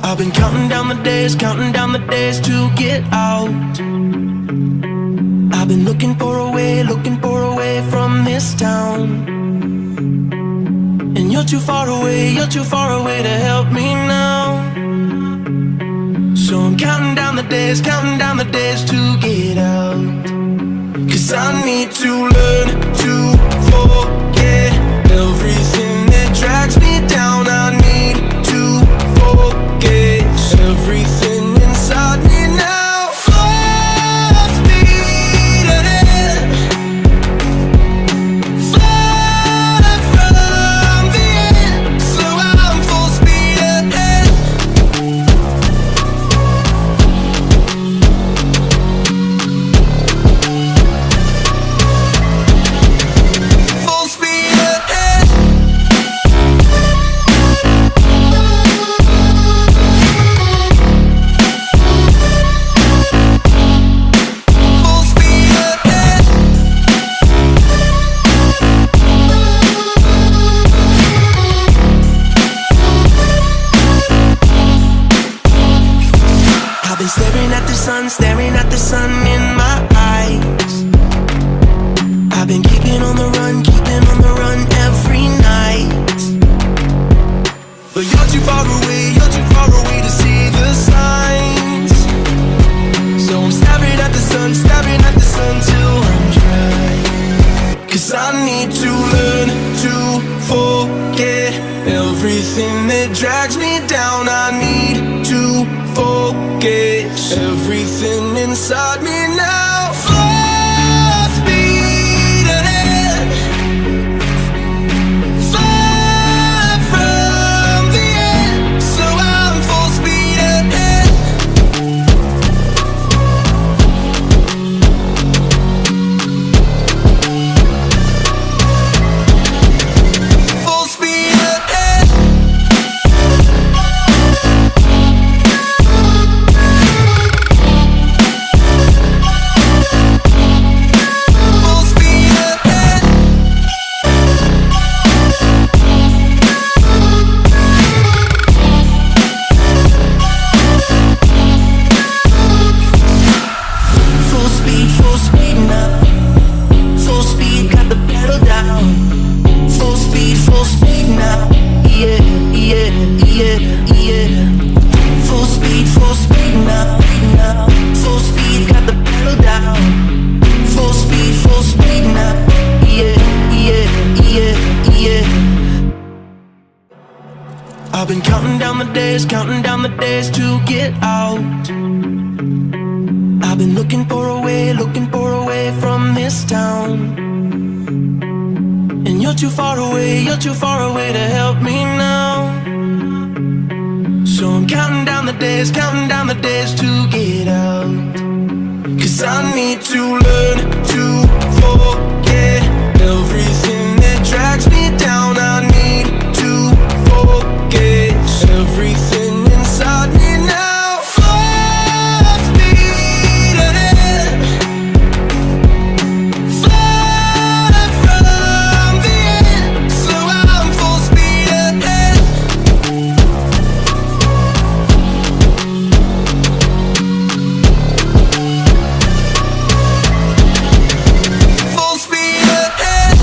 I've been counting down the days to get out. I've been looking for a way from this town. And you're too far away to help me now. So I'm counting down the days to get out. 'Cause I need to learn to forget everything that drags me down. I need to forget everything inside me now. Full speed ahead, fly from the end. So I'm full speed ahead. Full speed ahead. Full speed ahead. I've been staring at the sun in my eyes. I've been keeping on the run every night. But you're too far away to see the signs. So I'm staring at the sun till I'm dry. 'Cause I need to learn to forget everything that drags me down. I need to forget everything inside me now. Full speed ahead, fly from the end. So I'm full speed ahead. Full speed ahead. Full speed ahead. Full speed now. Full speed, got the pedal down. Full speed now. Yeah, yeah, yeah, yeah. Full speed now. Full speed, got the pedal down. Full speed now. Yeah, yeah, yeah, yeah. I've been counting down the days to get out. I've been looking for a way from this town. And you're too far away to help me now. So I'm counting down the days to get out. 'Cause I need to learn to forget everything that drags me down. I need to forget everything inside me now. Full speed ahead, fly from the end. So I'm full speed ahead. Full speed ahead.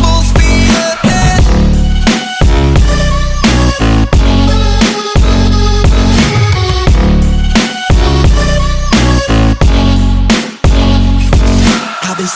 Full speed ahead. I've been